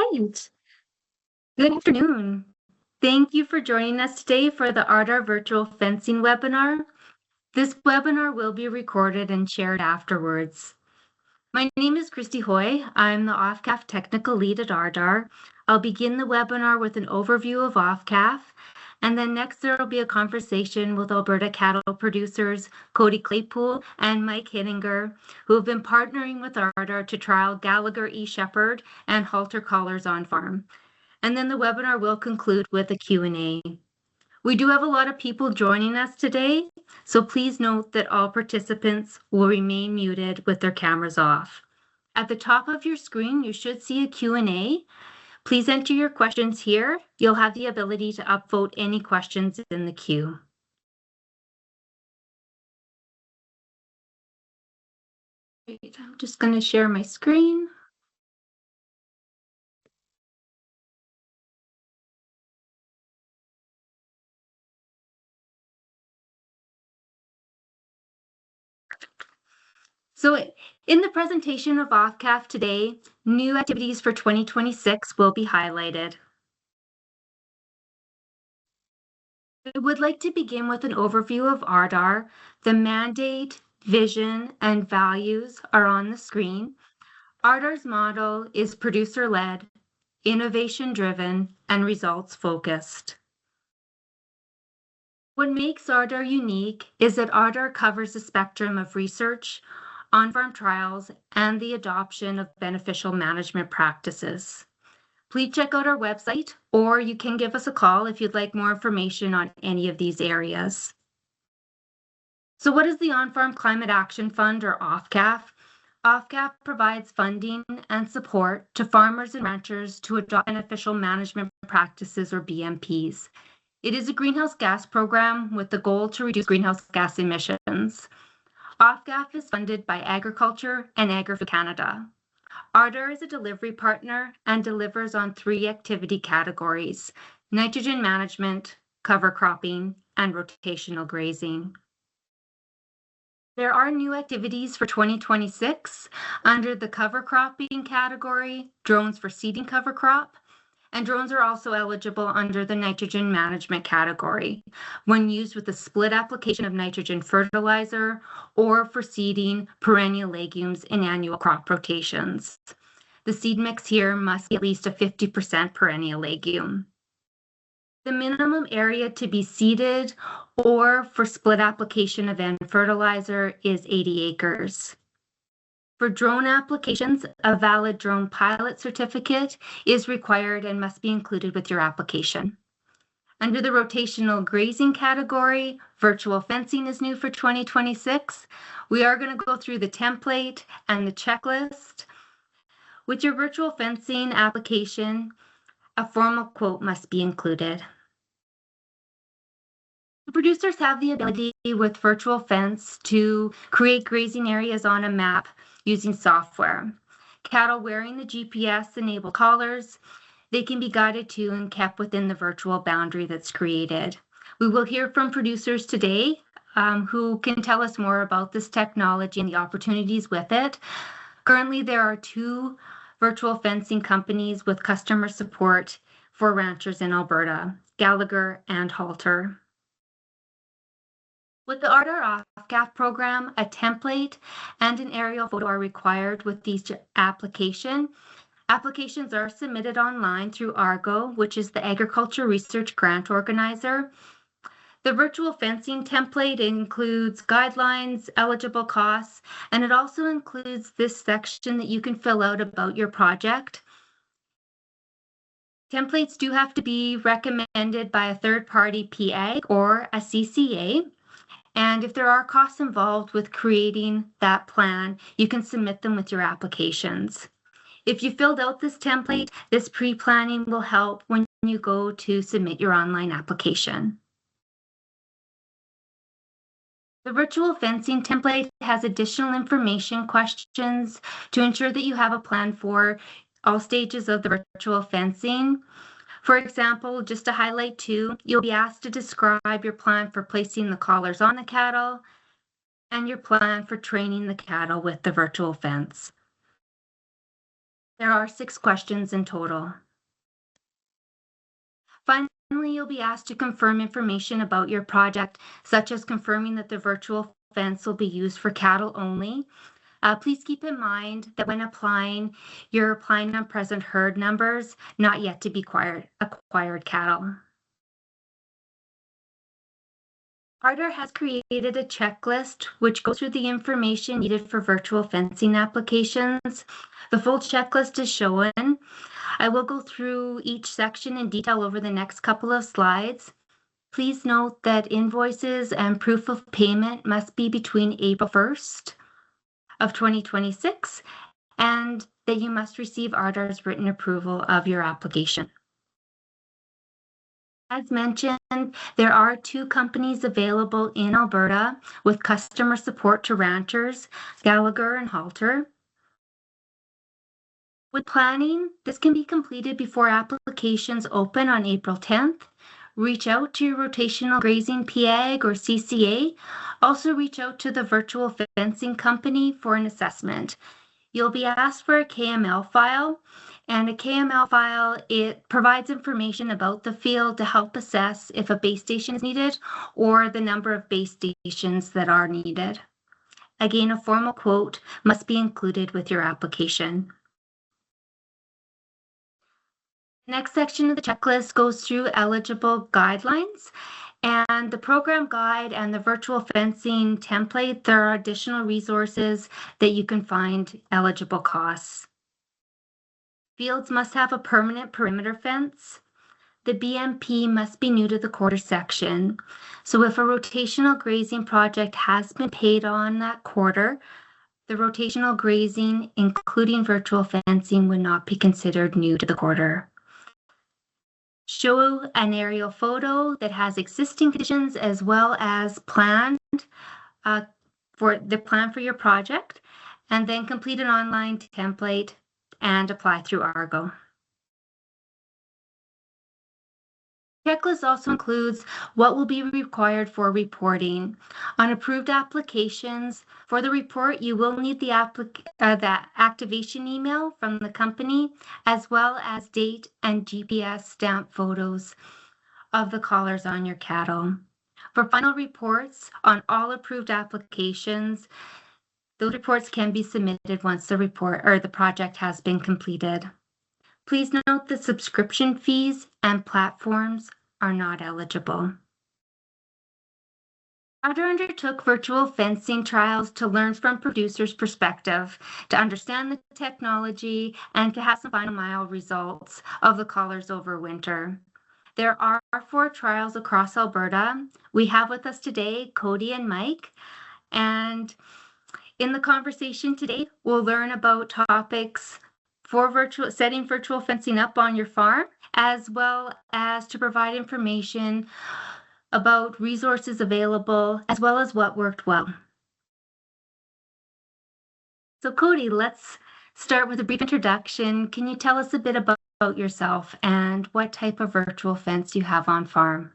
right. Good afternoon. Thank you for joining us today for the RDAR virtual fencing webinar. This webinar will be recorded and shared afterwards. My name is Christy Hoy. I'm the OFCAF technical lead at RDAR. I'll begin the webinar with an overview of OFCAF, and then next there will be a conversation with Alberta cattle producers Cody Claypool and Mike Hittinger, who have been partnering with RDAR to trial Gallagher eShepherd and Halter collars on farm. And then the webinar will conclude with a Q&A. We do have a lot of people joining us today, so please note that all participants will remain muted with their cameras off. At the top of your screen, you should see a Q&A. Please enter your questions here. You'll have the ability to upvote any questions in the queue. Great. I'm just going to share my screen. So in the presentation of OFCAF today, new activities for 2026 will be highlighted. I would like to begin with an overview of RDAR. The mandate, vision, and values are on the screen. RDAR's model is producer-led, innovation-driven, and results-focused. What makes RDAR unique is that RDAR covers the spectrum of research, on-farm trials, and the adoption of beneficial management practices. Please check out our website, or you can give us a call if you'd like more information on any of these areas. So what is the On-Farm Climate Action Fund, or OFCAF? OFCAF provides funding and support to farmers and ranchers to adopt beneficial management practices, or BMPs. It is a greenhouse gas program with the goal to reduce greenhouse gas emissions. OFCAF is funded by Agriculture and Agri-Food Canada. RDAR is a delivery partner and delivers on 3 activity categories: nitrogen management, cover cropping, and rotational grazing. There are new activities for 2026 under the cover cropping category, drones for seeding cover crop, and drones are also eligible under the nitrogen management category when used with a split application of nitrogen fertilizer or for seeding perennial legumes in annual crop rotations. The seed mix here must be at least a 50% perennial legume. The minimum area to be seeded or for split application of N fertilizer is 80 acres. For drone applications, a valid drone pilot certificate is required and must be included with your application. Under the rotational grazing category, virtual fencing is new for 2026. We are going to go through the template and the checklist. With your virtual fencing application, a formal quote must be included. The producers have the ability with virtual fence to create grazing areas on a map using software. Cattle wearing the GPS-enabled collars, they can be guided to and kept within the virtual boundary that's created. We will hear from producers today who can tell us more about this technology and the opportunities with it. Currently, there are 2 virtual fencing companies with customer support for ranchers in Alberta, Gallagher and Halter. With the RDAR OFCAF program, a template and an aerial photo are required with each application. Applications are submitted online through ARGO, which is the Agriculture Research Grant Organizer. The virtual fencing template includes guidelines, eligible costs, and it also includes this section that you can fill out about your project. Templates do have to be recommended by a third-party PAG or a CCA. And if there are costs involved with creating that plan, you can submit them with your applications. If you filled out this template, this pre-planning will help when you go to submit your online application. The virtual fencing template has additional information questions to ensure that you have a plan for all stages of the virtual fencing. For example, just to highlight 2, you'll be asked to describe your plan for placing the collars on the cattle and your plan for training the cattle with the virtual fence. There are 6 questions in total. Finally, you'll be asked to confirm information about your project, such as confirming that the virtual fence will be used for cattle only. Please keep in mind that when applying, you're applying on present herd numbers, not yet to be acquired cattle. RDAR has created a checklist which goes through the information needed for virtual fencing applications. The full checklist is shown. I will go through each section in detail over the next couple of slides. Please note that invoices and proof of payment must be between April 1st of 2026 and that you must receive RDAR's written approval of your application. As mentioned, there are 2 companies available in Alberta with customer support to ranchers, Gallagher and Halter. With planning, this can be completed before applications open on April 10th. Reach out to your rotational grazing PAG or CCA. Also reach out to the virtual fencing company for an assessment. You'll be asked for a KML file, and a KML file, it provides information about the field to help assess if a base station is needed or the number of base stations that are needed. Again, a formal quote must be included with your application. The next section of the checklist goes through eligible guidelines. And the program guide and the virtual fencing template, there are additional resources that you can find eligible costs. Fields must have a permanent perimeter fence. The BMP must be new to the quarter section. So if a rotational grazing project has been paid on that quarter, the rotational grazing, including virtual fencing, would not be considered new to the quarter. Show an aerial photo that has existing conditions as well as planned for the plan for your project, and then complete an online template and apply through Argo. Checklist also includes what will be required for reporting. On approved applications, for the report, you will need the activation email from the company, as well as date and GPS stamp photos of the collars on your cattle. For final reports on all approved applications, those reports can be submitted once the report or the project has been completed. Please note that subscription fees and platforms are not eligible. RDAR undertook virtual fencing trials to learn from producers' perspective, to understand the technology, and to have some final mile results of the collars over winter. There are 4 trials across Alberta. We have with us today Cody and Mike, and in the conversation today, we'll learn about topics for setting virtual fencing up on your farm, as well as to provide information about resources available, as well as what worked well. So Cody, let's start with a brief introduction. Can you tell us a bit about yourself and what type of virtual fence you have on farm?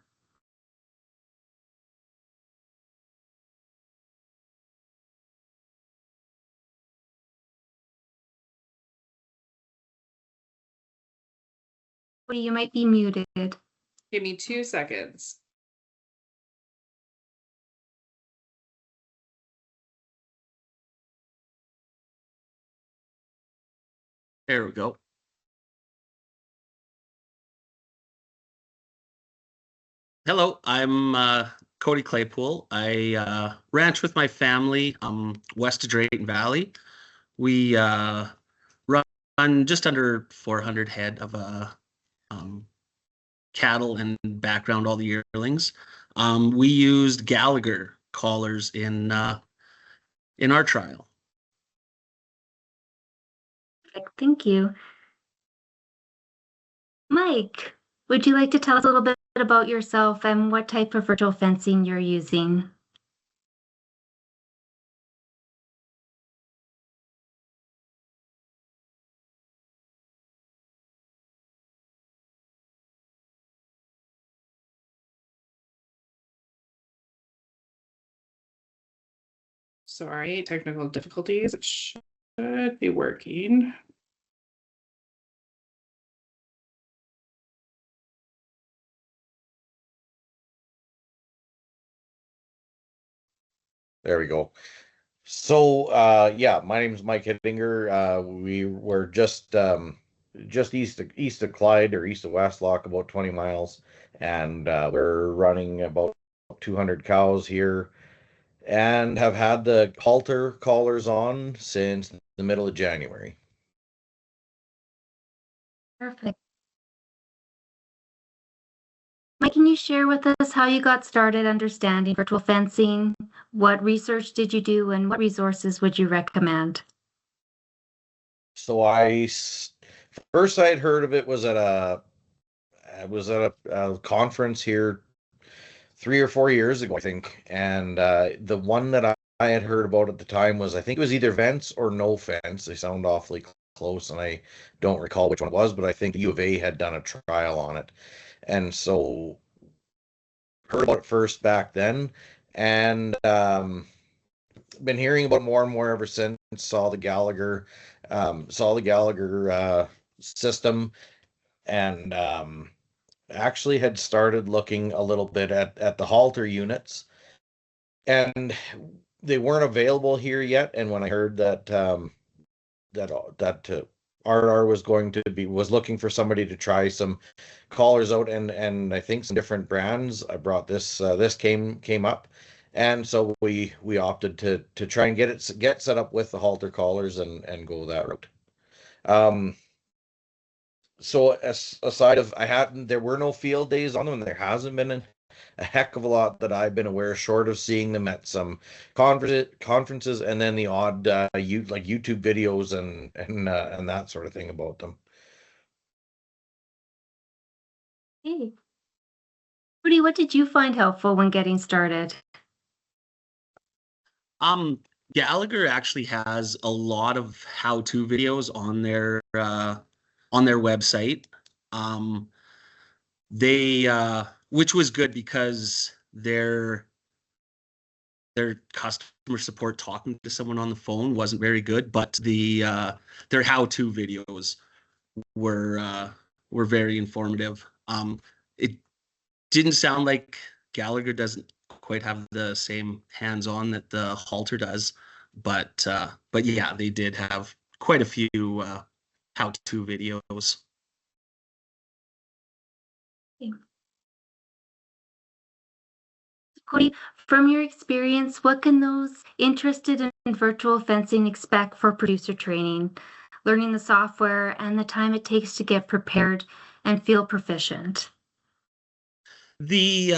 Cody, you might be muted. Give me 2 seconds. There we go. Hello, I'm Cody Claypool. I ranch with my family west of Drayton Valley. We run just under 400 head of cattle and background all the yearlings. We used Gallagher collars in our trial. Thank you. Mike, would you like to tell us a little bit about yourself and what type of virtual fencing you're using? Sorry, technical difficulties. It should be working. There we go. So, yeah, my name is Mike Hittinger. We were just east of Clyde or east of Westlock, about 20 miles, and we're running about 200 cows here, and have had the halter collars on since the middle of January. Perfect. Mike, can you share with us how you got started understanding virtual fencing? What research did you do, and what resources would you recommend? So first I had heard of it was at a conference here 3 or 4 years ago, I think. And the one that I had heard about at the time was, I think it was either Fence or No Fence. They sound awfully close, and I don't recall which one it was, but I think the U of A had done a trial on it. And so heard about it first back then, and been hearing about it more and more ever since. Saw the Gallagher system, and actually had started looking a little bit at the halter units, and they weren't available here yet. And when I heard that RDAR was looking for somebody to try some collars out, and I think some different brands, I brought this came up, and so we opted to try and get set up with the halter collars and go that route. So aside of there were no field days on them, and there hasn't been a heck of a lot that I've been aware, short of seeing them at some conferences, and then the odd like YouTube videos and that sort of thing about them. Hey, Rudy, what did you find helpful when getting started? Gallagher actually has a lot of how-to videos on their website. Which was good because their customer support talking to someone on the phone wasn't very good, but their how-to videos were very informative. It didn't sound like Gallagher doesn't quite have the same hands-on that the Halter does, but yeah, they did have quite a few how-to videos. Cody, from your experience, what can those interested in virtual fencing expect for producer training, learning the software, and the time it takes to get prepared and feel proficient? The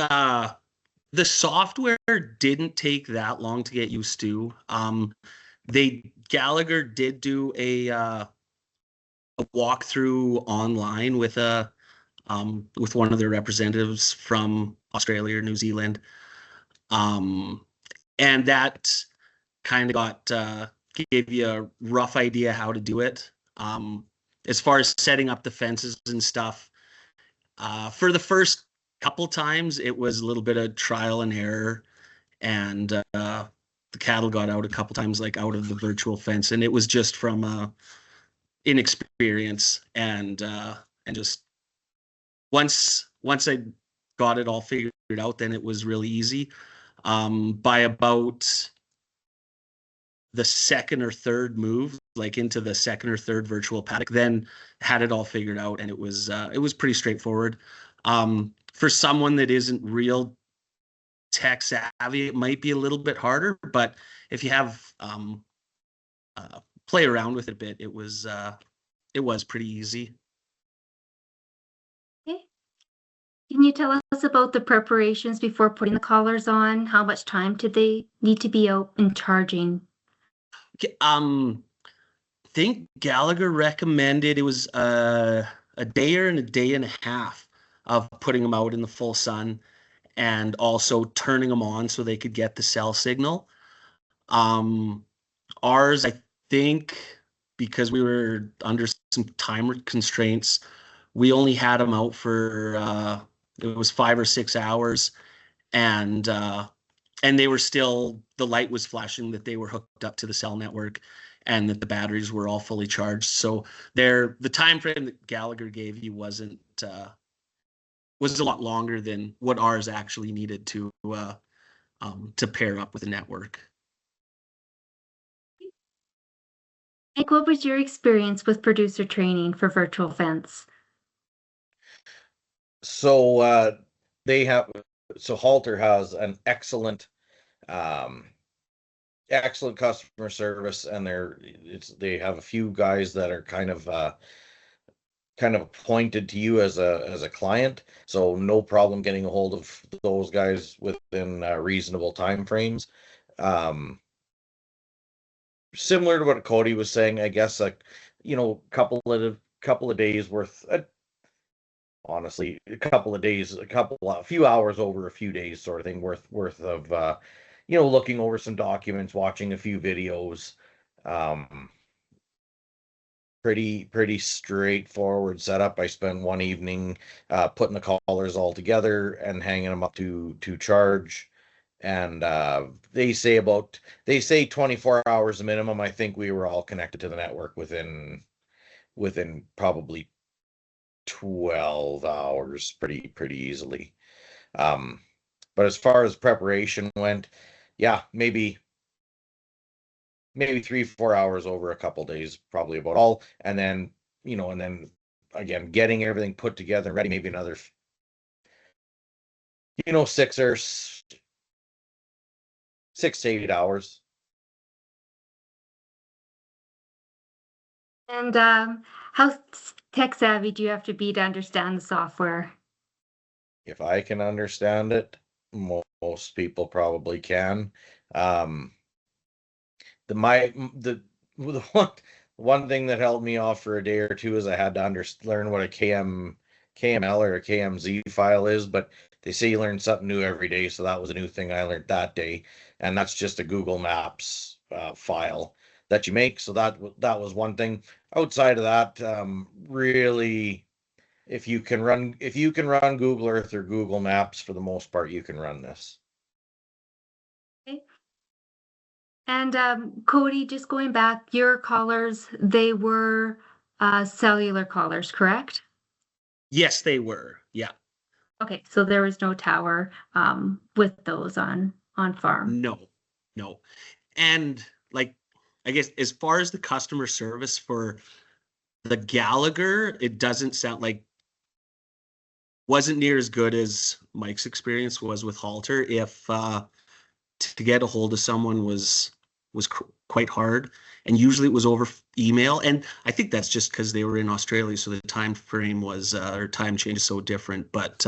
software didn't take that long to get used to. Gallagher did do a walkthrough online with one of their representatives from Australia or New Zealand, and that kind of gave you a rough idea how to do it. As far as setting up the fences and stuff, for the first couple times, it was a little bit of trial and error, and the cattle got out a couple times, like out of the virtual fence, and it was just from inexperience, and just once I got it all figured out, then it was really easy. By about the second or third move, like into the second or third virtual paddock, then had it all figured out, and it was pretty straightforward. For someone that isn't real tech savvy, it might be a little bit harder, but if you have play around with it a bit, it was pretty easy. Okay. Can you tell us about the preparations before putting the collars on? How much time did they need to be out and charging? I think Gallagher recommended it was a day or a day and a half of putting them out in the full sun, and also turning them on so they could get the cell signal. Ours, I think, because we were under some time constraints, we only had them out for it was 5 or 6 hours, and they were still, the light was flashing that they were hooked up to the cell network and that the batteries were all fully charged. So the time frame that Gallagher gave you was a lot longer than what ours actually needed to pair up with the network. Mike, what was your experience with producer training for virtual fence? So they have Halter has an um excellent customer service, and they have a few guys that are kind of appointed to you as a client, so no problem getting a hold of those guys within reasonable time frames. Um, Similar to what Cody was saying, I guess, like, couple of days worth. Honestly, a couple of days, a few hours over a few days, sort of thing, worth of looking over some documents, watching a few videos. Um, pretty straightforward setup. I spent one evening putting the collars all together and hanging them up to charge. And they say 24 hours minimum. I think we were all connected to the network within probably 12 hours pretty easily. But as far as preparation went, yeah, maybe 3-4 hours over a couple days, probably about all. And then again, getting everything put together and ready, maybe another 6 to 8 hours. And how tech savvy do you have to be to understand the software? If I can understand it, most people probably can. Um, the one thing that held me off for a day or two is I had to learn what a KML or a KMZ file is, but they say you learn something new every day, so that was a new thing I learned that day, and that's just a Google Maps file that you make. So that was one thing. Outside of that, really, if you can run Google Earth or Google Maps, for the most part, you can run this. Okay. And Cody, just going back, your collars, they were cellular collars, correct? Yes, they were. Yeah. Okay, so there was no tower with those on farm. No. And like, I guess as far as the customer service for the Gallagher, it doesn't sound like wasn't near as good as Mike's experience was with Halter. If to get a hold of someone was quite hard, and usually it was over email. And I think that's just because they were in Australia, so the time frame was or time change is so different. But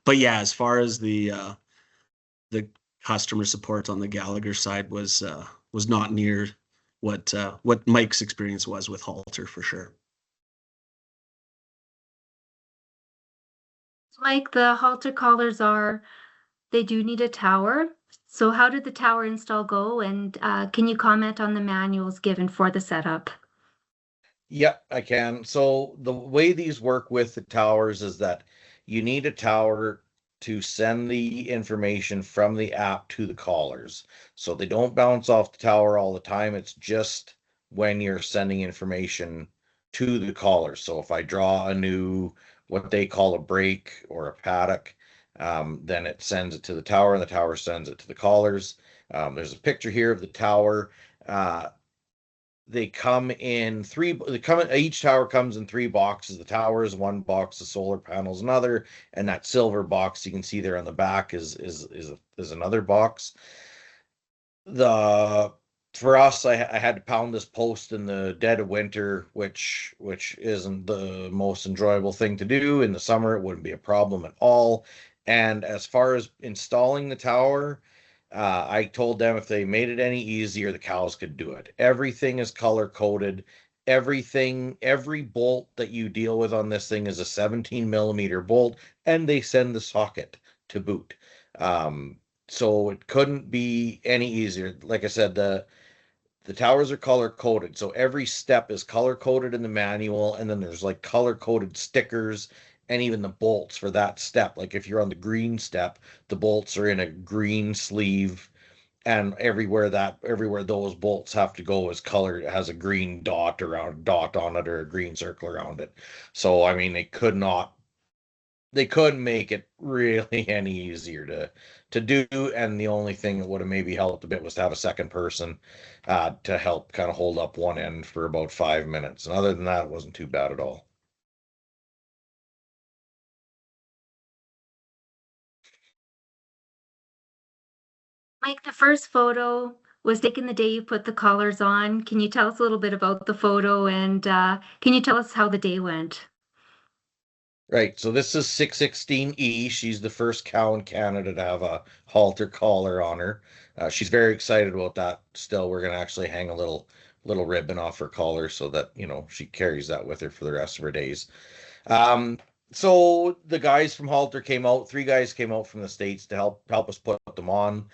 yeah, as far as the customer support on the Gallagher side was not near what Mike's experience was with Halter for sure. Mike, the Halter collars they do need a tower. So how did the tower install go? And can you comment on the manuals given for the setup? Yep, I can. So the way these work with the towers is that you need a tower to send the information from the app to the callers. So they don't bounce off the tower all the time. It's just when you're sending information to the callers. So if I draw a new, what they call a break or a paddock, then it sends it to the tower, and the tower sends it to the callers. There's a picture here of the tower. They come in each tower comes in 3 boxes. The tower is 1 box, the solar panels another, and that silver box you can see there on the back is another box. For us, I had to pound this post in the dead of winter, which isn't the most enjoyable thing to do. In the summer, it wouldn't be a problem at all. And as far as installing the tower, I told them if they made it any easier, the cows could do it. Everything is color coded. Every bolt that you deal with on this thing is a 17 millimeter bolt, and they send the socket to boot. So it couldn't be any easier. Like I said, the towers are color coded, so every step is color coded in the manual, and then there's like color coded stickers, and even the bolts for that step. Like if you're on the green step, the bolts are in a green sleeve, and everywhere those bolts have to go is colored. It has a green dot on it, or a green circle around it. So I mean, they couldn't make it really any easier to do. And the only thing that would have maybe helped a bit was to have a second person to help kind of hold up one end for about 5 minutes. And other than that, it wasn't too bad at all. Mike, the first photo was taken the day you put the collars on. Can you tell us a little bit about the photo, and can you tell us how the day went? Right. So this is 616E. She's the first cow in Canada to have a halter collar on her. She's very excited about that. Still, we're going to actually hang a little ribbon off her collar so that, you know, she carries that with her for the rest of her days. So the guys from Halter came out. 3 guys came out from the States to help us put them on.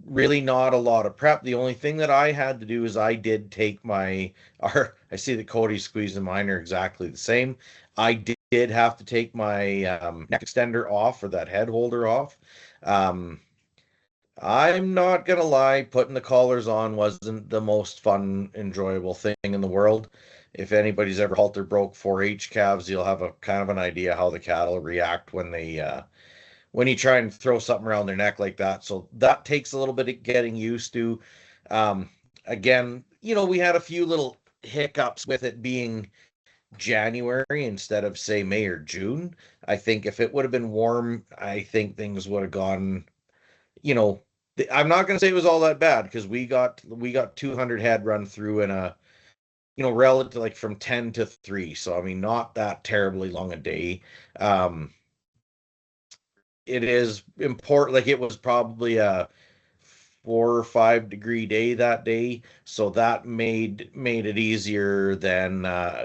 Really not a lot of prep. The only thing that I had to do is I did take I see that Cody's squeezing mine are exactly the same. I did have to take my neck extender off, or that head holder off. I'm not gonna lie, putting the collars on wasn't the most fun, enjoyable thing in the world. If anybody's ever halter broke 4-H calves, you'll have a kind of an idea how the cattle react when you try and throw something around their neck like that. So that takes a little bit of getting used to. Again, you know, we had a few little hiccups with it being January instead of, say, May or June. I think if it would have been warm, I think things would have gone, you know, I'm not going to say it was all that bad, because we got 200 head run through in a, you know, relative, like from 10 to 3. So, I mean, not that terribly long a day. It is important. Like, it was probably a 4 or 5 degree day that day, so that made it easier than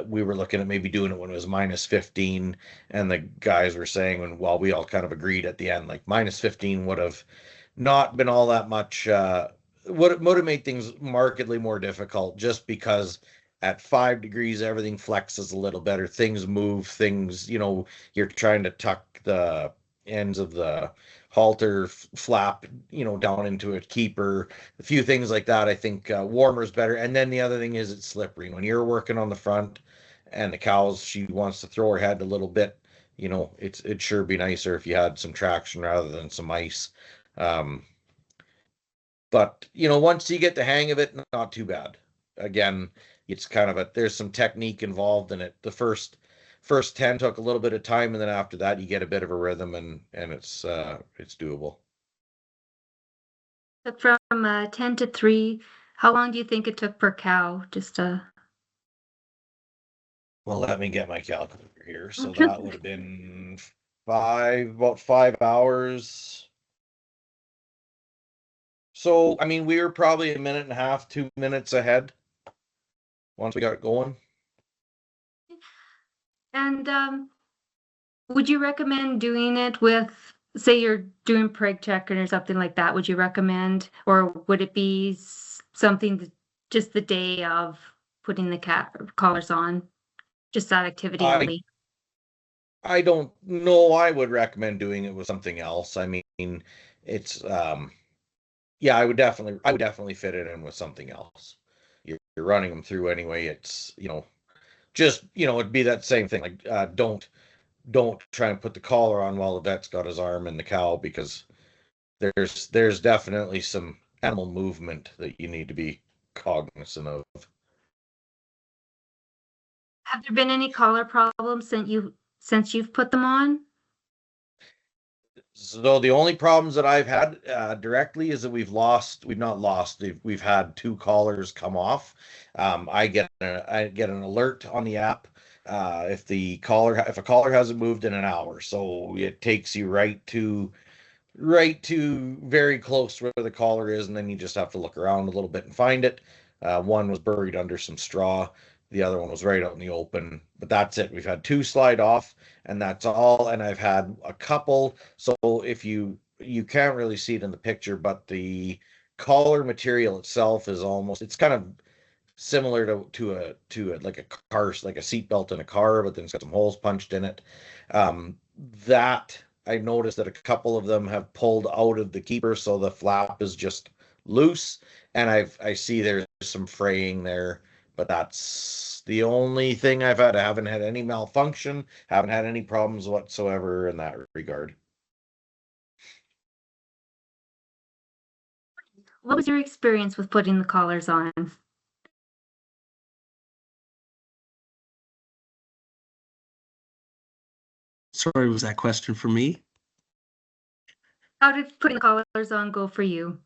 we were looking at maybe doing it when it was -15. And the guys were saying, we all kind of agreed at the end, like -15 would have not been all that much, would have made things markedly more difficult, just because at 5 degrees everything flexes a little better, things move, things, you know, you're trying to tuck the ends of the halter flap, you know, down into a keeper, a few things like that. I think warmer is better. And then the other thing is it's slippery. When you're working on the front and the cows, she wants to throw her head a little bit, you know, it'd sure be nicer if you had some traction rather than some ice. But, you know, once you get the hang of it, not too bad. Again, it's kind of there's some technique involved in it. The first 10 took a little bit of time, and then after that you get a bit of a rhythm, and it's doable. But from 10 to 3, how long do you think it took per cow? Well, let me get my calculator here. So that would have been about 5 hours. So, I mean, we were probably a minute and a half, 2 minutes ahead once we got it going. And would you recommend doing it with, say you're doing preg checking or something like that? Would you recommend, or would it be something that just the day of putting the collars on, just that activity only? I don't know. I would recommend doing it with something else. I mean, it's yeah, I would definitely fit it in with something else. You're running them through anyway. It's, you know, just, you know, it'd be that same thing. Like, don't try and put the collar on while the vet's got his arm in the cow, because there's definitely some animal movement that you need to be cognizant of. Have there been any collar problems since you've put them on? So the only problems that I've had directly is that we've had 2 collars come off. I get an alert on the app if a collar hasn't moved in an hour. So it takes you right to very close to where the collar is, and then you just have to look around a little bit and find it. One was buried under some straw. The other one was right out in the open, but that's it. We've had 2 slide off, and that's all. And I've had a couple. So if you can't really see it in the picture, but the collar material itself is it's kind of similar to a like a car, like a seat belt in a car, but then it's got some holes punched in it. That I noticed that a couple of them have pulled out of the keeper, so the flap is just loose, and I see there's some fraying there but that's the only thing I've had. I haven't had any malfunction, haven't had any problems whatsoever in that regard. What was your experience with putting the collars on? Sorry, was that question for me? How did putting the collars on go for you?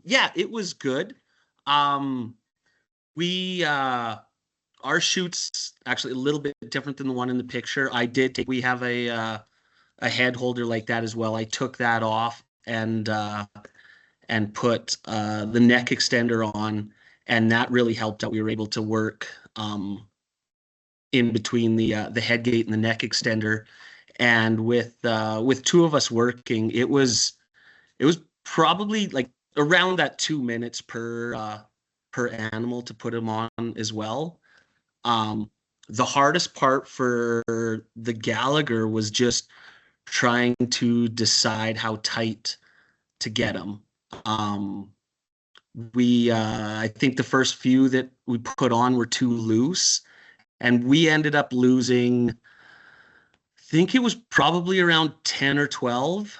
Yeah, it was good. We our chute's actually a little bit different than the one in the picture. We have a head holder like that as well. I took that off and put the neck extender on, and that really helped out. We were able to work in between the head gate and the neck extender, and with two of us working, it was probably like around that 2 minutes per animal to put them on as well. The hardest part for the Gallagher was just trying to decide how tight to get them. I think the first few that we put on were too loose, and we ended up losing, I think it was probably around 10 or 12.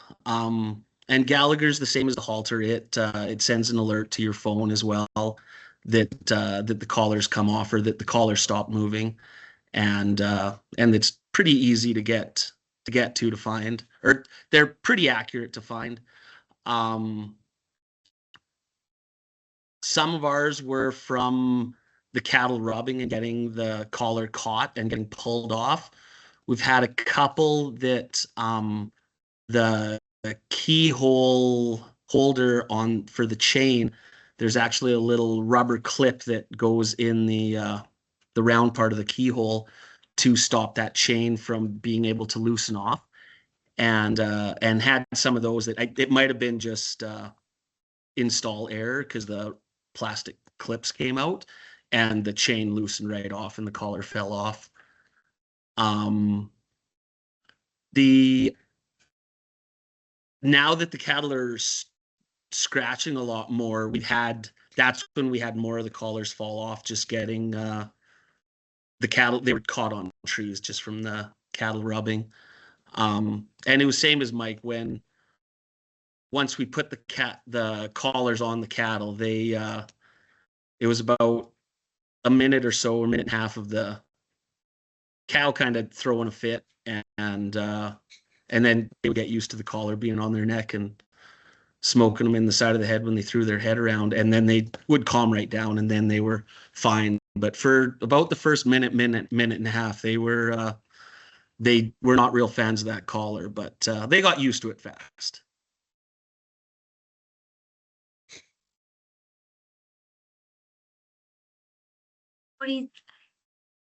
And Gallagher's the same as the Halter. It sends an alert to your phone as well that the collars come off or that the collars stop moving, and it's pretty easy to get to find, or they're pretty accurate to find. Some of ours were from the cattle rubbing and getting the collar caught and getting pulled off. We've had a couple that the keyhole holder on for the chain, there's actually a little rubber clip that goes in the round part of the keyhole to stop that chain from being able to loosen off, and had some of those that it might have been just install error because the plastic clips came out and the chain loosened right off and the collar fell off. Now that the cattle are scratching a lot more, that's when we had more of the collars fall off, just getting the cattle, they were caught on trees just from the cattle rubbing. And it was same as Mike, once we put the collars on the cattle, it was about a minute or so, a minute and a half of the cow kind of throwing a fit, and then they would get used to the collar being on their neck and smoking them in the side of the head when they threw their head around, and then they would calm right down, and then they were fine. But for about the first minute and a half, they were not real fans of that collar, but they got used to it fast.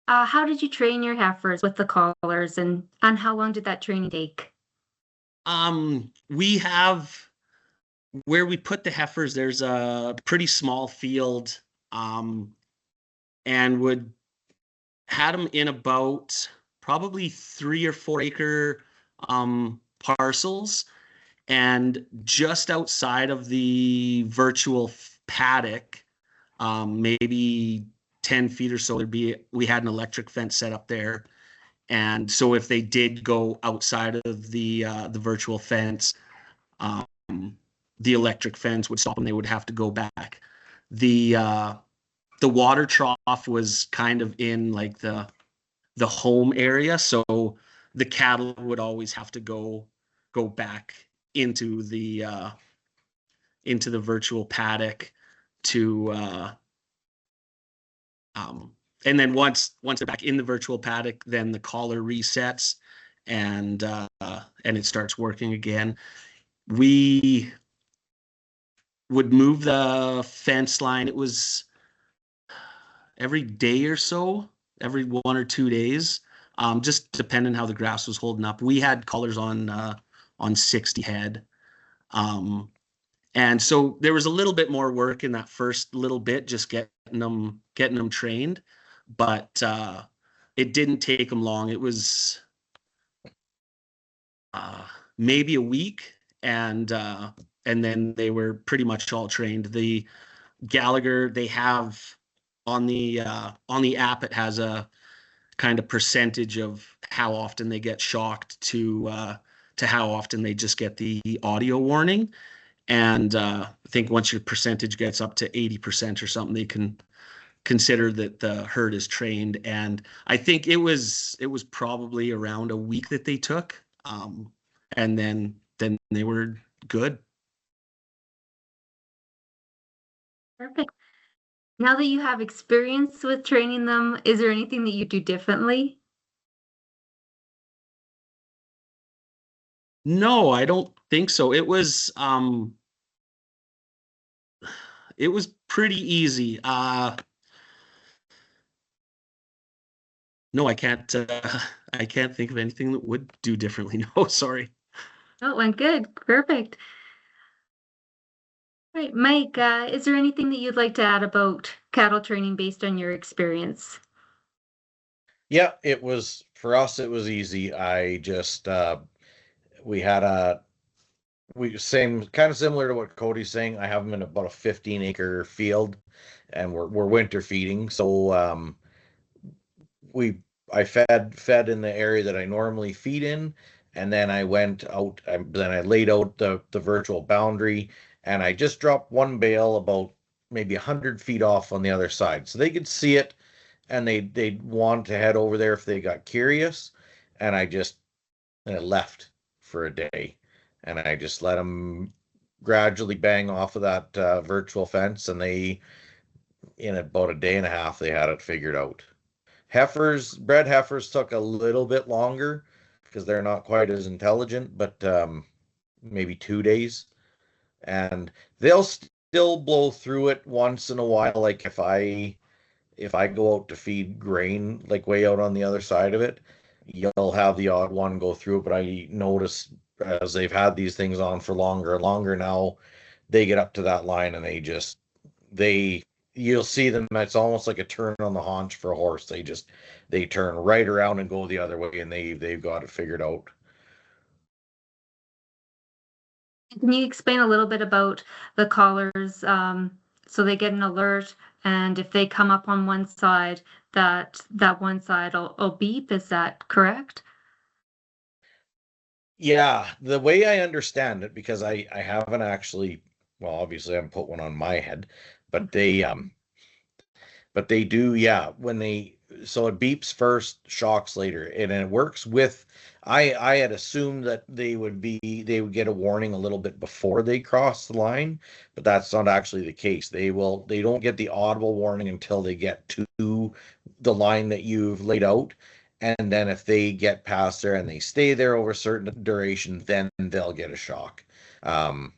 How did you train your heifers with the collars, and how long did that training take? We have, where we put the heifers, there's a pretty small field, and would had them in about probably 3 or 4 acre parcels, and just outside of the virtual paddock, maybe 10 feet or so, we had an electric fence set up there. And so if they did go outside of the virtual fence, the electric fence would stop them. They would have to go back. The water trough was kind of in like the home area, so the cattle would always have to go back into the virtual paddock to and then once they're back in the virtual paddock, then the collar resets and it starts working again. We would move the fence line. It was every day or so, every 1 or 2 days, just depending how the grass was holding up. We had collars on 60 head. And so there was a little bit more work in that first little bit, just getting them trained, but it didn't take them long. It was maybe a week, and then they were pretty much all trained. The Gallagher, they have on the app, it has a kind of percentage of how often they get shocked to how often they just get the audio warning. And I think once your percentage gets up to 80% or something, they can consider that the herd is trained. And I think it was probably around a week that they took, and then they were good. Perfect. Now that you have experience with training them, is there anything that you do differently? No, I don't think so. It was pretty easy. No, I can't. I can't think of anything that would do differently. No, sorry. Oh, it went good. Perfect. Right, Mike, is there anything that you'd like to add about cattle training based on your experience? Yeah, it was for us. It was easy. I just we had a we same kind of similar to what Cody's saying. I have them in about a 15-acre field, and we're winter feeding. So we I fed in the area that I normally feed in, and then I went out. Then I laid out the virtual boundary, and I just dropped one bale about maybe 100 feet off on the other side, so they could see it, and they'd want to head over there if they got curious. And I left for a day, and I just let them gradually bang off of that virtual fence, and they in about a day and a half they had it figured out. Bred heifers took a little bit longer because they're not quite as intelligent, but maybe 2 days. And they'll still blow through it once in a while. Like if I go out to feed grain, like way out on the other side of it, you'll have the odd one go through it. But I notice as they've had these things on for longer and longer now, they get up to that line and they you'll see them. It's almost like a turn on the haunch for a horse. They turn right around and go the other way, and they've got it figured out. Can you explain a little bit about the collars? So they get an alert, and if they come up on one side, that one side will beep. Is that correct? Yeah, the way I understand it, because I haven't actually, well, obviously I haven't put one on my head, but they do, yeah, so it beeps first, shocks later, and it works with. I had assumed that they would get a warning a little bit before they cross the line, but that's not actually the case. They don't get the audible warning until they get to the line that you've laid out. And then if they get past there and they stay there over a certain duration, then they'll get a shock. Um,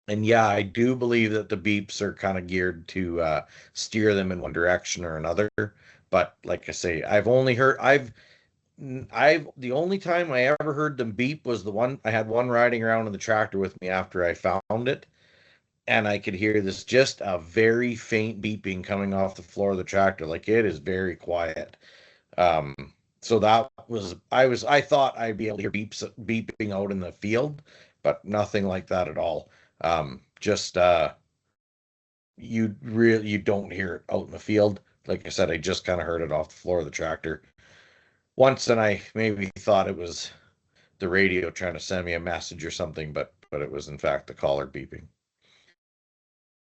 and yeah, I do believe that the beeps are kind of geared to steer them in one direction or another. But like I say, the only time I ever heard them beep was I had one riding around in the tractor with me after I found it. And I could hear this just a very faint beeping coming off the floor of the tractor. Like it is very quiet. Um, so I thought I'd be able to hear beeping out in the field, but nothing like that at all. Just you don't hear it out in the field. Like I said, I just kind of heard it off the floor of the tractor once, and I maybe thought it was the radio trying to send me a message or something, but it was in fact the collar beeping.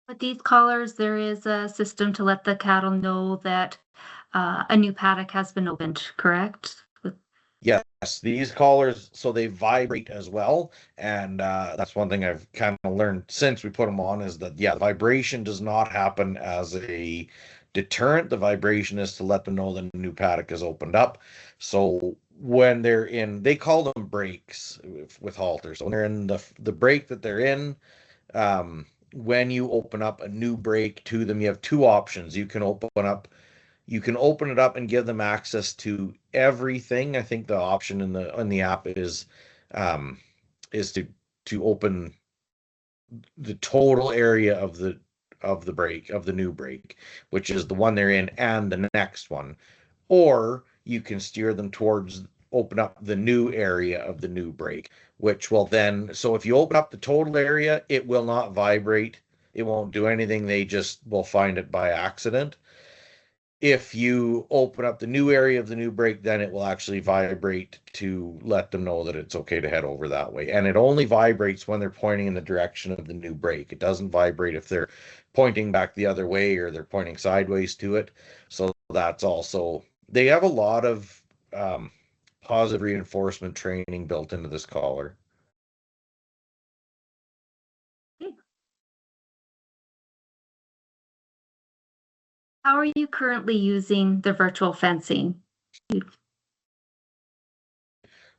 With these collars, there is a system to let the cattle know that a new paddock has been opened, correct? Yes, these collars, so they vibrate as well, and that's one thing I've kind of learned since we put them on is that yeah, the vibration does not happen as a deterrent. The vibration is to let them know the new paddock is opened up. So when they're in, they call them breaks with halters. So when they're in the break that they're in, when you open up a new break to them, you have two options. You can open it up and give them access to everything. I think the option in the app is to open the total area of the new break, which is the one they're in and the next one. Or you can steer them towards open up the new area of the new break, which will then, so if you open up the total area, it will not vibrate. It won't do anything. They just will find it by accident. If you open up the new area of the new break, then it will actually vibrate to let them know that it's okay to head over that way. And it only vibrates when they're pointing in the direction of the new break. It doesn't vibrate if they're pointing back the other way or they're pointing sideways to it. So that's also, they have a lot of positive reinforcement training built into this collar. How are you currently using the virtual fencing?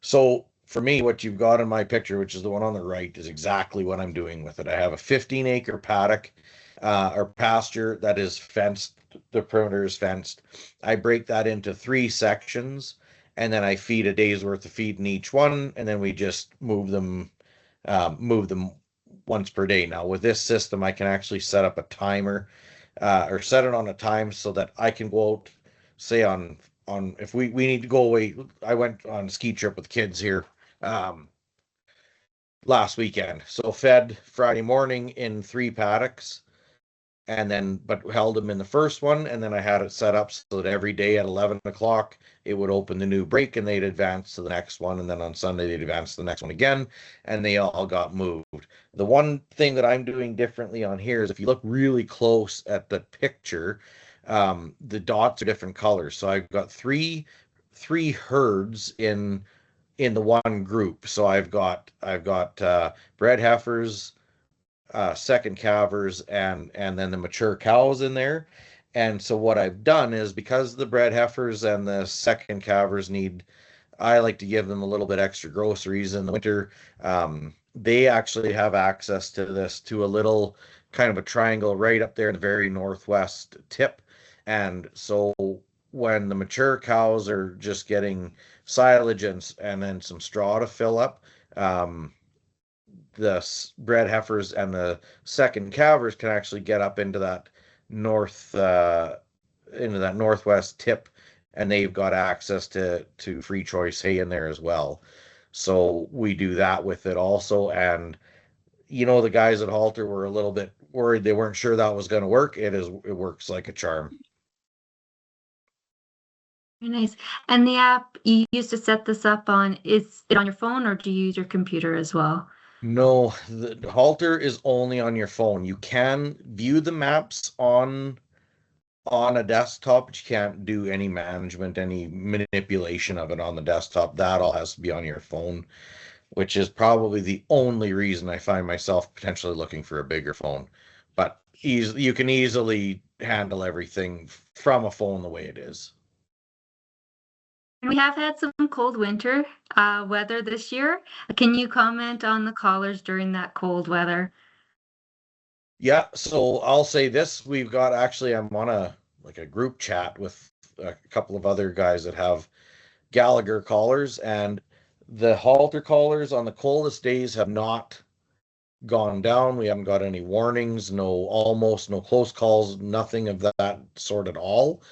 So for me, what you've got in my picture, which is the one on the right, is exactly what I'm doing with it. I have a 15-acre paddock or pasture that is fenced. The perimeter is fenced. I break that into 3 sections, and then I feed a day's worth of feed in each one, and then we just move them once per day. Now with this system, I can actually set up a timer or set it on a time so that I can go out, say on if we need to go away. I went on a ski trip with kids here last weekend, so fed Friday morning in 3 paddocks, and then but held them in the first one, and then I had it set up so that every day at 11 o'clock it would open the new break and they'd advance to the next one, and then on Sunday they'd advance to the next one again, and they all got moved. The one thing that I'm doing differently on here is if you look really close at the picture, the dots are different colors. So I've got three herds in the one group. So I've got bred heifers, second calvers, and then the mature cows in there. And so what I've done is, because the bred heifers and the second calvers I like to give them a little bit extra groceries in the winter. They actually have access to a little kind of a triangle right up there in the very northwest tip. And so when the mature cows are just getting silage and then some straw to fill up, the bred heifers and the second calvers can actually get up into that northwest tip, and they've got access to free choice hay in there as well. So we do that with it also. And the guys at Halter were a little bit worried. They weren't sure that was going to work. It works like a charm. Very nice. And the app you used to set this up on, is it on your phone, or do you use your computer as well? No, the Halter is only on your phone. You can view the maps on a desktop, but you can't do any management, any manipulation of it on the desktop. That all has to be on your phone, which is probably the only reason I find myself potentially looking for a bigger phone. But you can easily handle everything from a phone the way it is. We have had some cold winter weather this year. Can you comment on the collars during that cold weather? Yeah, so I'll say this. We've got, actually, I'm on a group chat with a couple of other guys that have Gallagher collars, and the Halter collars on the coldest days have not gone down. We haven't got any warnings, no close calls, nothing of that sort at all.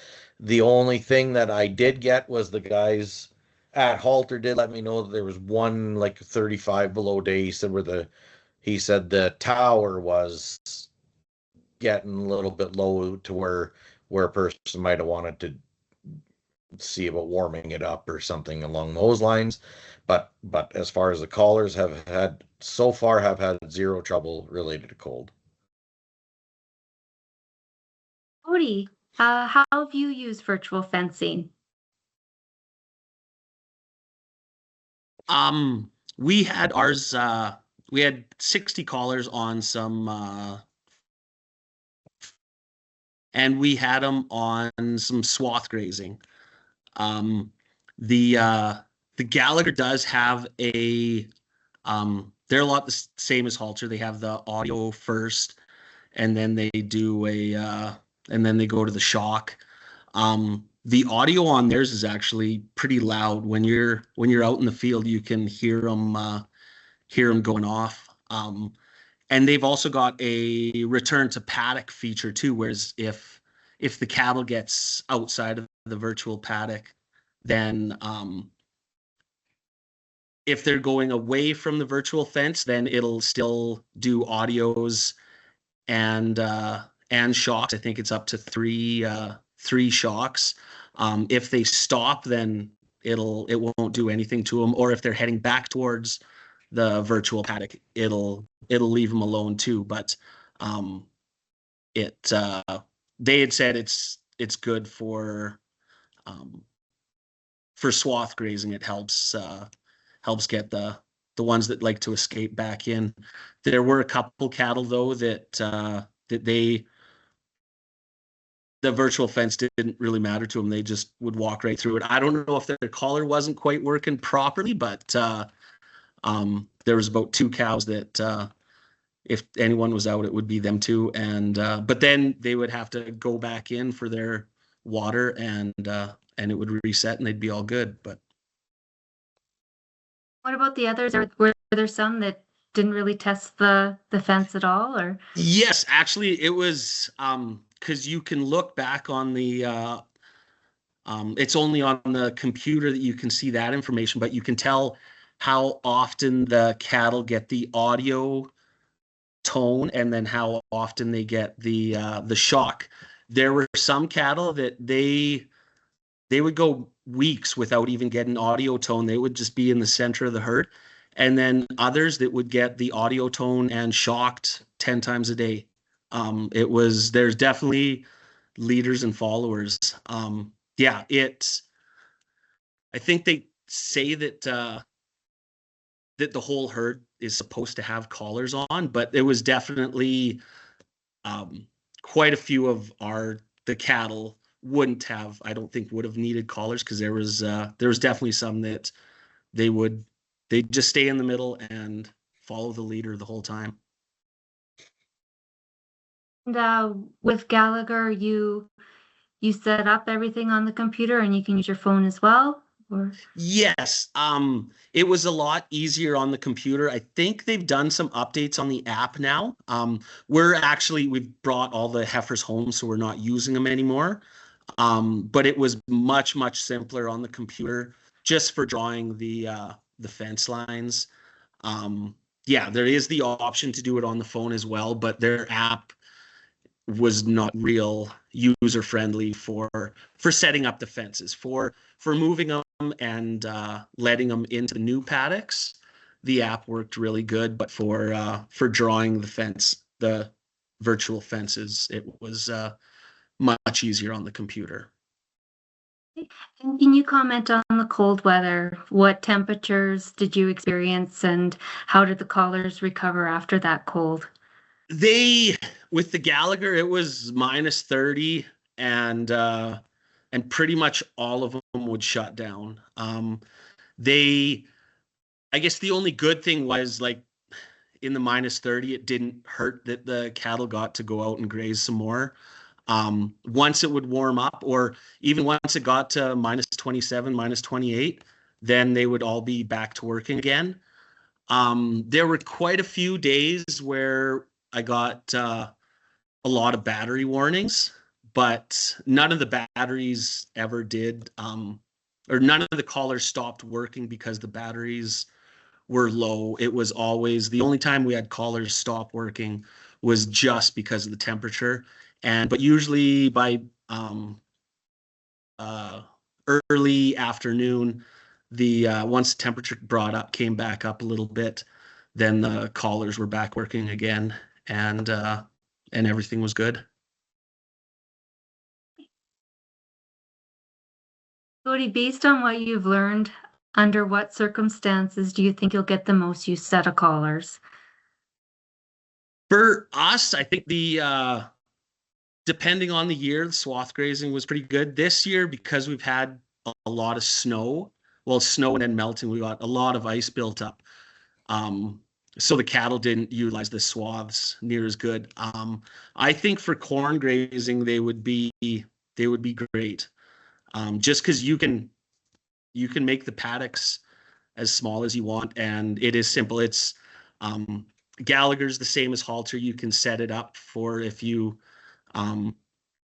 The only thing that I did get was the guys at Halter did let me know that there was one 35 below day. He said the tower was getting a little bit low to where a person might have wanted to see about warming it up or something along those lines. But as far as the collars have had zero trouble related to cold. Cody, how have you used virtual fencing? We had ours, we had 60 collars on some, and we had them on some swath grazing. The Gallagher does have they're a lot the same as Halter. They have the audio first, and then they do and then they go to the shock. The audio on theirs is actually pretty loud. When you're out in the field, you can hear them going off. And they've also got a return to paddock feature too, whereas if the cattle gets outside of the virtual paddock, then if they're going away from the virtual fence, then it'll still do audios and shocks. I think it's up to three shocks. If they stop, then it won't do anything to them. Or if they're heading back towards the virtual paddock, it'll leave them alone too. But they had said it's good for swath grazing. It helps get the ones that like to escape back in. There were a couple cattle though that the virtual fence didn't really matter to them. They just would walk right through it. I don't know if their collar wasn't quite working properly, but there was about 2 cows that if anyone was out, it would be them too. And but then they would have to go back in for their water, and it would reset, and they'd be all good. But What about the others? Were there some that didn't really test the fence at all, or? yes, actually, it was because you can look back on the. It's only on the computer that you can see that information, but you can tell how often the cattle get the audio tone and then how often they get the shock. There were some cattle that they would go weeks without even getting audio tone. They would just be in the center of the herd. And then others that would get the audio tone and shocked 10 times a day. There's definitely leaders and followers. Yeah, I think they say that that the whole herd is supposed to have collars on, but it was definitely quite a few of the cattle wouldn't have, I don't think would have needed collars, because there was definitely some that they'd just stay in the middle and follow the leader the whole time. And with Gallagher, you set up everything on the computer and you can use your phone as well? Or? Yes, it was a lot easier on the computer. I think they've done some updates on the app now. We've brought all the heifers home, so we're not using them anymore. But it was much, much simpler on the computer just for drawing the fence lines. Yeah, there is the option to do it on the phone as well, but their app was not real user friendly for setting up the fences. For moving them and letting them into the new paddocks, the app worked really good. But for drawing the virtual fences, it was much easier on the computer. And can you comment on the cold weather? What temperatures did you experience, and how did the collars recover after that cold? With the Gallagher, it was -30, and pretty much all of them would shut down. I guess the only good thing was, like, in the -30, it didn't hurt that the cattle got to go out and graze some more. Once it would warm up, or even once it got to -27, -28, then they would all be back to working again. There were quite a few days where I got a lot of battery warnings, but none of the batteries ever did, or none of the collars stopped working because the batteries were low. It was always, the only time we had collars stop working was just because of the temperature. But usually by early afternoon, once the temperature came back up a little bit, then the collars were back working again, and everything was good. Cody, based on what you've learned, under what circumstances do you think you'll get the most use out of collars? For us, I think depending on the year, the swath grazing was pretty good. This year, because we've had a lot of snow, and then melting, we got a lot of ice built up. So the cattle didn't utilize the swaths near as good. I think for corn grazing, they would be great. Just because you can make the paddocks as small as you want, and it is simple. It's Gallagher's the same as Halter. You can set it up for, if you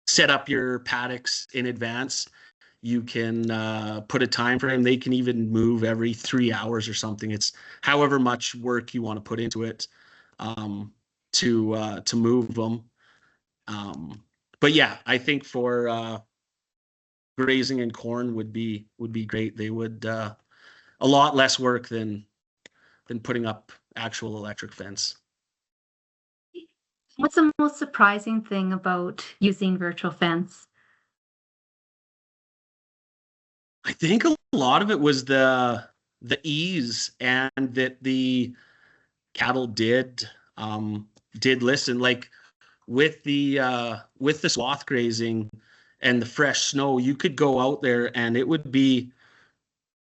set up your paddocks in advance, you can put a time frame. They can even move every 3 hours or something. It's however much work you want to put into it to move them. But yeah, I think for grazing and corn would be great. They would a lot less work than putting up actual electric fence. What's the most surprising thing about using virtual fence? I think a lot of it was the ease, and that the cattle did listen. Like with the swath grazing and the fresh snow, you could go out there and it would be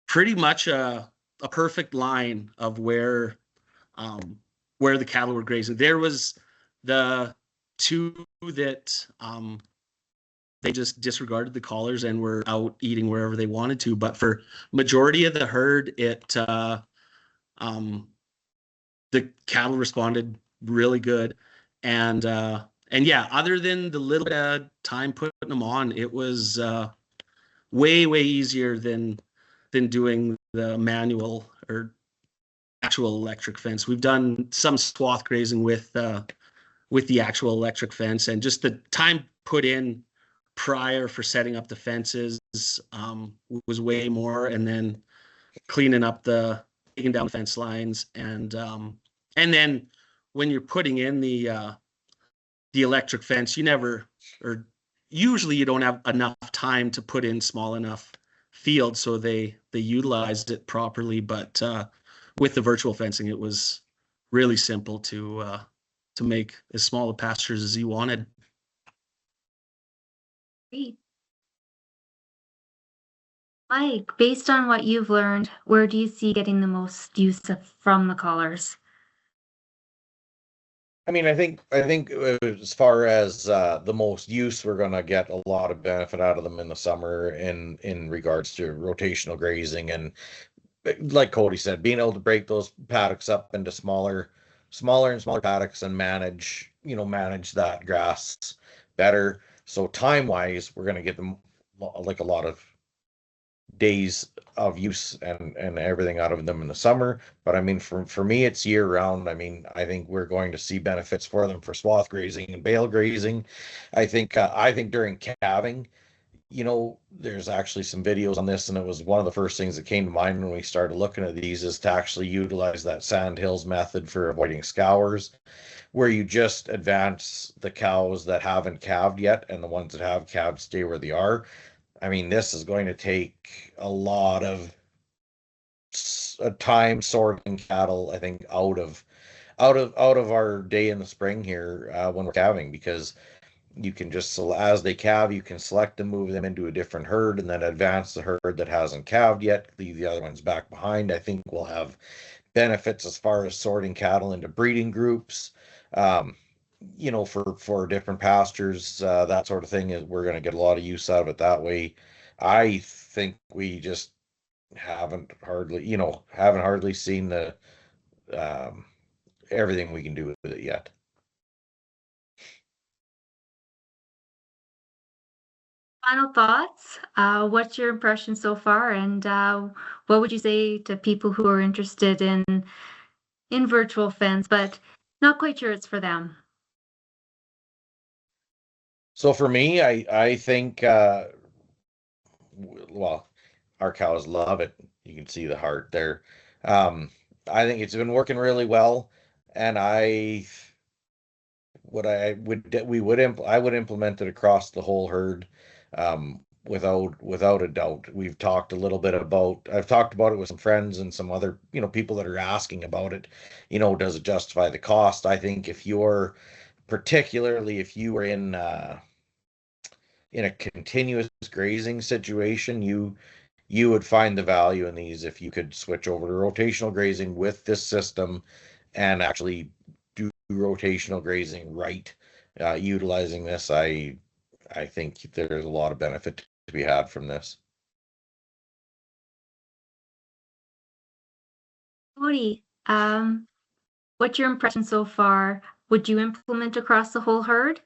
pretty much a perfect line of where the cattle were grazing. There was the two that they just disregarded the collars and were out eating wherever they wanted to. But for majority of the herd, the cattle responded really good. And yeah, other than the little bit of time putting them on, it was way easier than doing the manual or actual electric fence. We've done some swath grazing with the actual electric fence, and just the time put in prior for setting up the fences was way more, and then cleaning up taking down fence lines, and then when you're putting in the electric fence, usually you don't have enough time to put in small enough field, so they utilized it properly. But with the virtual fencing, it was really simple to make as small a pastures as you wanted. Great. Mike, based on what you've learned, where do you see getting the most use from the collars? I mean, I think as far as the most use, we're going to get a lot of benefit out of them in the summer in regards to rotational grazing, and like Cody said, being able to break those paddocks up into smaller and smaller paddocks and manage that grass better. So time wise, we're going to get them like a lot of days of use and everything out of them in the summer. But I mean, for me, it's year round. I mean, I think we're going to see benefits for them for swath grazing and bale grazing. I think during calving, there's actually some videos on this, and it was one of the first things that came to mind when we started looking at these, is to actually utilize that sandhills method for avoiding scours, where you just advance the cows that haven't calved yet, and the ones that have calved stay where they are. I mean, this is going to take a lot of time sorting cattle, I think, out of our day in the spring here when we're calving, because you can just, as they calve, you can select and move them into a different herd, and then advance the herd that hasn't calved yet, leave the other ones back behind. I think we'll have benefits as far as sorting cattle into breeding groups, for different pastures, that sort of thing. Is we're going to get a lot of use out of it that way. I think we just haven't hardly seen the everything we can do with it yet. Final thoughts? What's your impression so far, and what would you say to people who are interested in virtual fence but not quite sure it's for them? So for me, I think well, our cows love it. You can see the heart there. I think it's been working really well, and I would implement it across the whole herd, without a doubt. I've talked about it with some friends and some other people that are asking about it. Does it justify the cost? I think particularly if you are in a continuous grazing situation, you would find the value in these if you could switch over to rotational grazing with this system and actually do rotational grazing right, utilizing this. I think there's a lot of benefit to be had from this. Cody, what's your impression so far? Would you implement across the whole herd?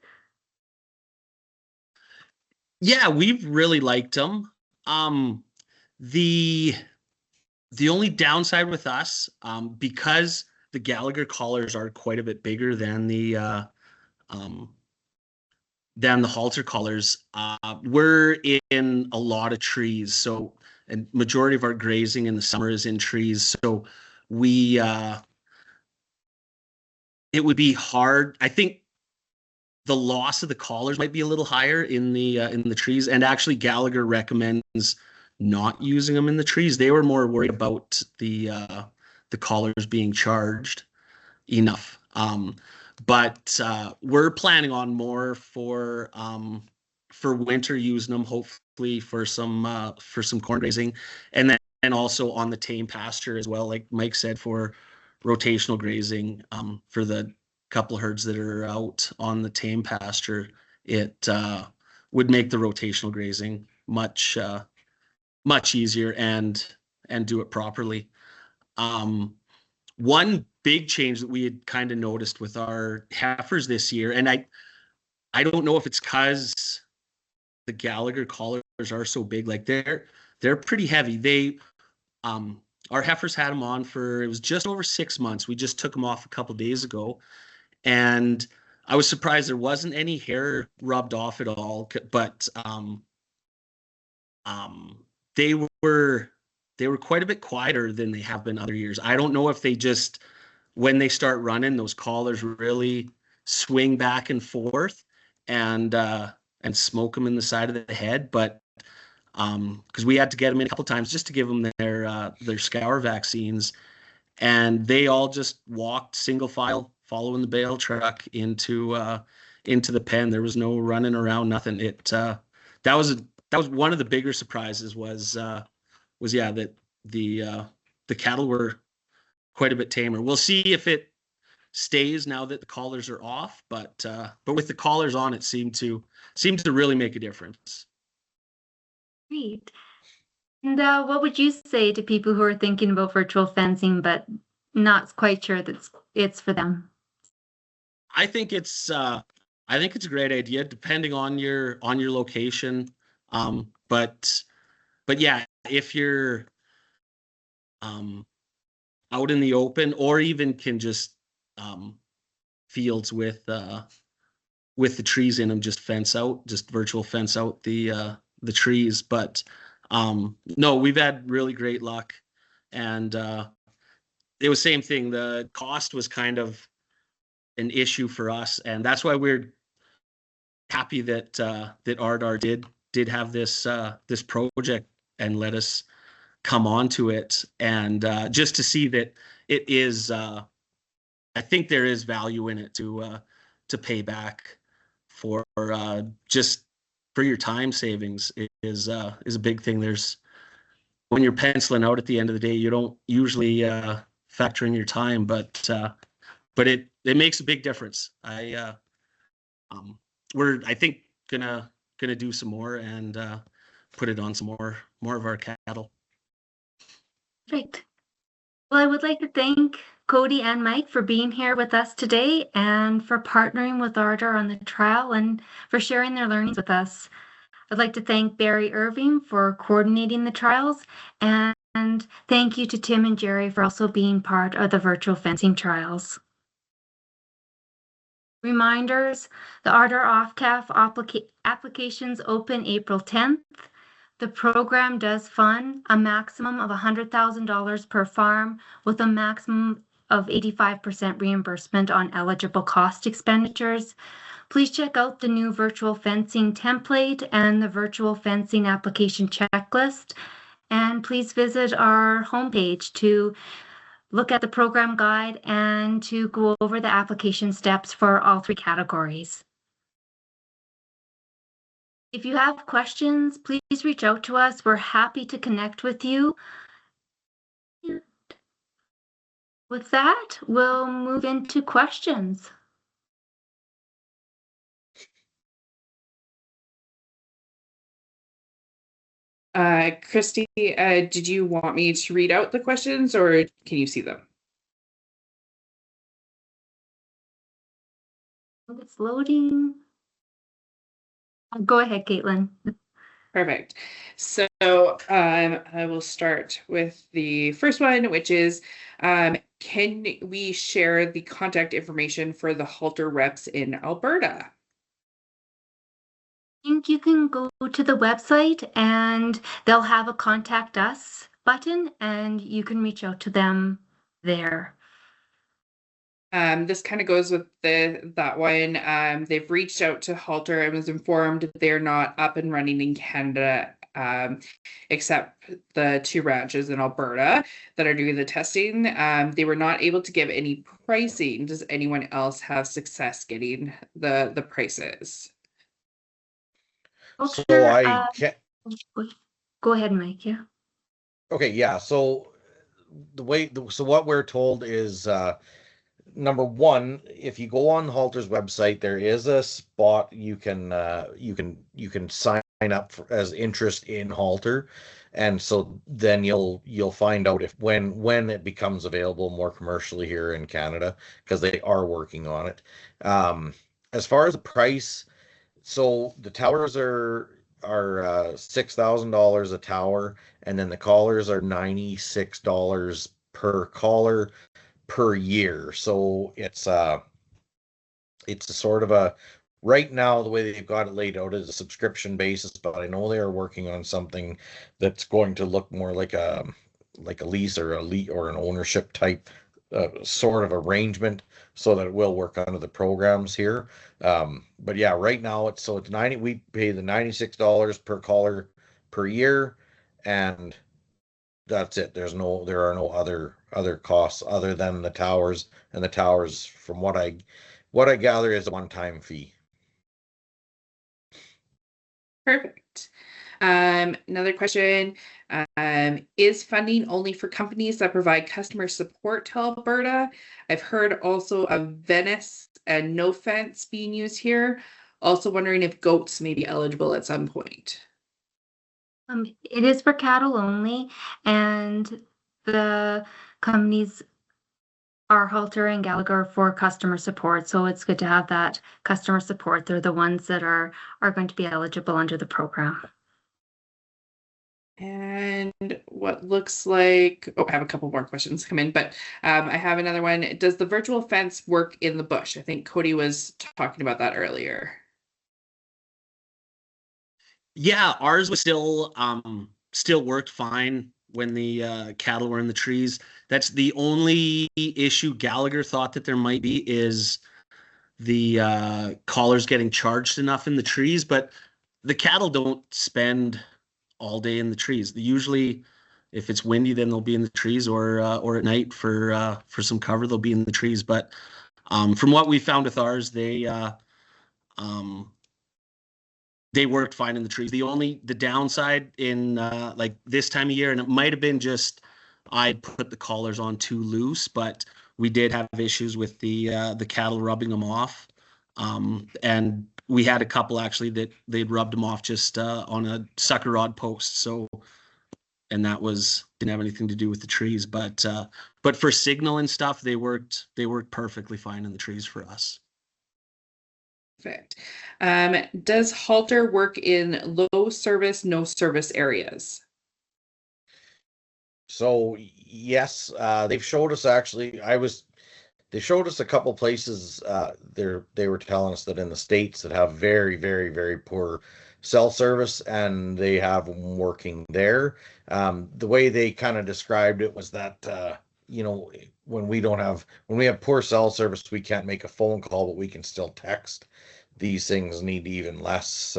Yeah, we've really liked them. The only downside with us, because Gallagher collars are quite a bit bigger than the Halter collars. We're in a lot of trees, so and majority of our grazing in the summer is in trees. So we it would be hard. I think the loss of the collars might be a little higher in the trees, and actually Gallagher recommends not using them in the trees. They were more worried about the collars being charged enough. But we're planning on more for winter, using them hopefully for some corn grazing, and then also on the tame pasture as well, like Mike said, for rotational grazing for the couple herds that are out on the tame pasture. It would make the rotational grazing much easier and do it properly. One big change that we had kind of noticed with our heifers this year, and I don't know if it's because the Gallagher collars are so big, like they're pretty heavy. They our heifers had them on for, it was just over 6 months. We just took them off a couple days ago, and I was surprised there wasn't any hair rubbed off at all. But they were quite a bit quieter than they have been other years. I don't know if they just, when they start running, those collars really swing back and forth and smoke them in the side of the head. But because we had to get them in a couple times just to give them their scour vaccines, and they all just walked single file, following the bale truck into the pen. There was no running around, nothing. That was one of the bigger surprises was yeah, that the cattle were quite a bit tamer. We'll see if it stays now that the collars are off, but with the collars on, it seemed to really make a difference. Great. And what would you say to people who are thinking about virtual fencing but not quite sure that it's for them? I think it's a great idea, depending on your location. But yeah, if you're out in the open, or even can just fields with the trees in them, just virtual fence out the trees. But no, we've had really great luck, and it was same thing. The cost was kind of an issue for us, and that's why we're happy that RDAR did have this project and let us come onto it, and just to see that it is, I think there is value in it to pay back for just for your time savings is a big thing. When you're penciling out at the end of the day, you don't usually factor in your time, but it makes a big difference. We're, I think, gonna do some more and put it on some more of our cattle. Great. Well, I would like to thank Cody and Mike for being here with us today and for partnering with RDAR on the trial and for sharing their learnings with us. I'd like to thank Barry Irving for coordinating the trials, and thank you to Tim and Jerry for also being part of the virtual fencing trials. Reminders, the RDAR OFCAF applications open April 10th. The program does fund a maximum of $100,000 per farm with a maximum of 85% reimbursement on eligible cost expenditures. Please check out the new virtual fencing template and the virtual fencing application checklist. And please visit our homepage to look at the program guide and to go over the application steps for all 3 categories. If you have questions, please reach out to us. We're happy to connect with you. And with that, we'll move into questions. Christy, did you want me to read out the questions, or can you see them? It's loading. Go ahead, Caitlin. Perfect. So I will start with the first one, which is, can we share the contact information for the Halter reps in Alberta? I think you can go to the website and they'll have a contact us button and you can reach out to them there. This kind of goes with that one. They've reached out to Halter and was informed they're not up and running in Canada, except the 2 ranches in Alberta that are doing the testing. They were not able to give any pricing. Does anyone else have success getting the prices? So Halter, I can't. go ahead, Mike. Yeah. Okay, yeah. So what we're told is number one, if you go on Halter's website, there is a spot you can sign up for, as interest in Halter, and so then you'll find out if when it becomes available more commercially here in Canada, because they are working on it. As far as the price, so the towers are $6,000 a tower, and then the collars are $96 per collar per year. So it's a sort of a, right now the way they've got it laid out is a subscription basis, but I know they are working on something that's going to look more like a lease or an ownership type sort of arrangement, so that it will work under the programs here. But yeah, right now it's 90, we pay the $96 per collar per year, and that's it. There are no other costs other than the towers, and the towers, from what I gather, is a one-time fee. Perfect. Another question, is funding only for companies that provide customer support to Alberta? I've heard also of Venice and No Fence being used here. Also wondering if goats may be eligible at some point. It is for cattle only, and the companies are Halter and Gallagher for customer support. So it's good to have that customer support. They're the ones that are going to be eligible under the program. And what looks like, I have a couple more questions come in, but I have another one. Does the virtual fence work in the bush? I think Cody was talking about that earlier. Yeah, ours was still worked fine when the cattle were in the trees. That's the only issue Gallagher thought that there might be, is the collars getting charged enough in the trees, but the cattle don't spend all day in the trees. They usually, if it's windy, then they'll be in the trees, or at night for some cover, they'll be in the trees. But from what we found with ours, they worked fine in the trees. The downside in like this time of year, and it might have been just I put the collars on too loose, but we did have issues with the cattle rubbing them off. And we had a couple actually that they'd rubbed them off just on a sucker rod post. So, and that didn't have anything to do with the trees, but for signal and stuff, they worked perfectly fine in the trees for us. Perfect. Does Halter work in low service, no service areas? So yes, they've showed us actually. They showed us a couple places. They were telling us that in the States that have very, very, very poor cell service, and they have them working there. The way they kind of described it was that when we have poor cell service, we can't make a phone call, but we can still text. These things need even less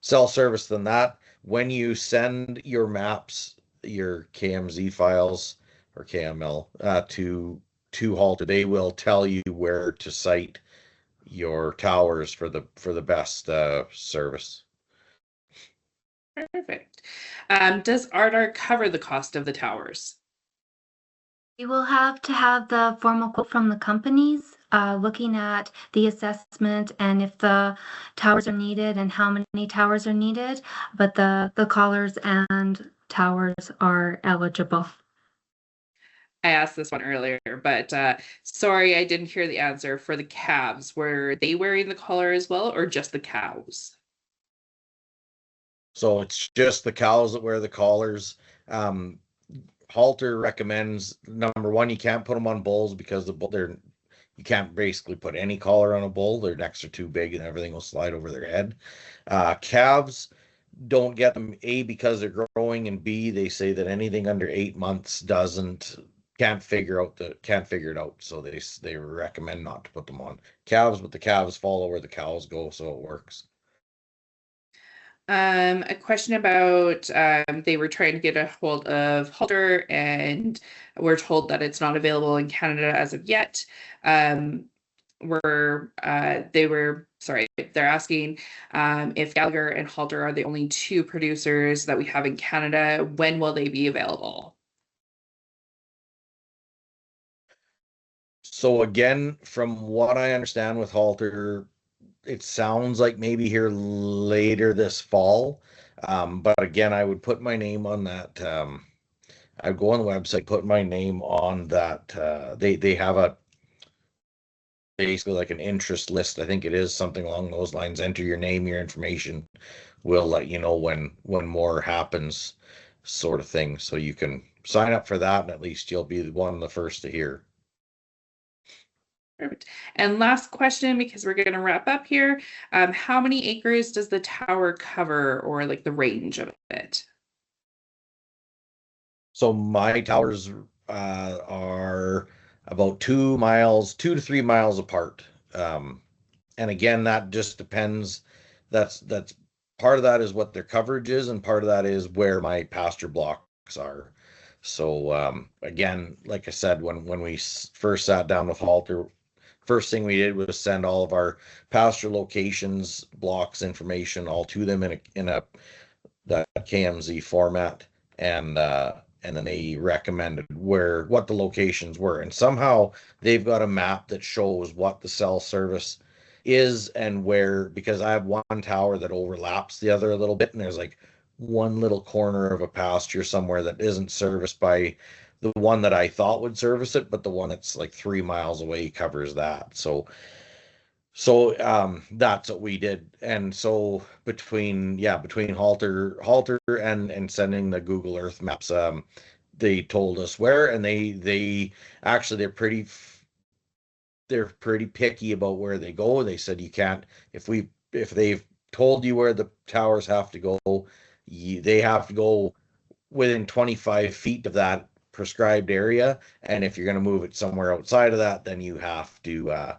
cell service than that. When you send your maps, your KMZ files or KML to Halter, they will tell you where to site your towers for the best service. Perfect. Does RDAR cover the cost of the towers? You will have to have the formal quote from the companies, looking at the assessment and if the towers are needed and how many towers are needed, but the collars and towers are eligible. I asked this one earlier, but sorry, I didn't hear the answer. For the calves, were they wearing the collar as well, or just the cows? So it's just the cows that wear the collars. Halter recommends, number one, you can't put them on bulls because you can't basically put any collar on a bull. Their necks are too big and everything will slide over their head. Calves, don't get them, A, because they're growing, and B, they say that anything under 8 months can't figure it out. So they recommend not to put them on calves, but the calves follow where the cows go, so it works. A question about they were trying to get a hold of Halter, and we're told that it's not available in Canada as of yet. They're asking if Gallagher and Halter are the only two producers that we have in Canada. When will they be available? So again, from what I understand with Halter, it sounds like maybe here later this fall. But again, I would put my name on that. I'd go on the website, put my name on that. They have a basically like an interest list. I think it is something along those lines. Enter your name, your information. We'll let you know when more happens, sort of thing. So you can sign up for that, and at least you'll be one of the first to hear. Perfect. And last question, because we're going to wrap up here. How many acres does the tower cover, or like the range of it? So my towers are about 2 to 3 miles apart. And again, that just depends. That's part of that is what their coverage is, and part of that is where my pasture blocks are. So again, like I said, when we first sat down with Halter, first thing we did was send all of our pasture locations, blocks, information all to them in a that KMZ format, and then they recommended what the locations were, and somehow they've got a map that shows what the cell service is and where, because I have one tower that overlaps the other a little bit, and there's like one little corner of a pasture somewhere that isn't serviced by the one that I thought would service it, but the one that's like 3 miles away covers that. So that's what we did. And so between Halter and sending the Google Earth maps, they told us where, and they actually they're pretty picky about where they go. They said you can't, if they've told you where the towers have to go, they have to go within 25 feet of that prescribed area. And if you're going to move it somewhere outside of that, then you have to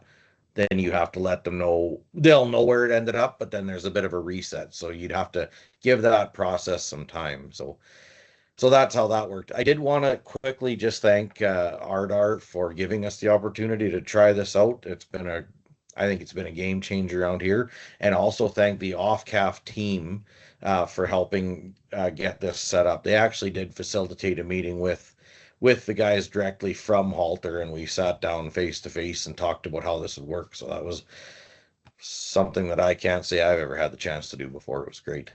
let them know. They'll know where it ended up, but then there's a bit of a reset. So you'd have to give that process some time. So that's how that worked. I did want to quickly just thank RDAR for giving us the opportunity to try this out. I think it's been a game changer around here, and also thank the OFCAF team for helping get this set up. They actually did facilitate a meeting with the guys directly from Halter, and we sat down face to face and talked about how this would work. So that was something that I can't say I've ever had the chance to do before. It was great.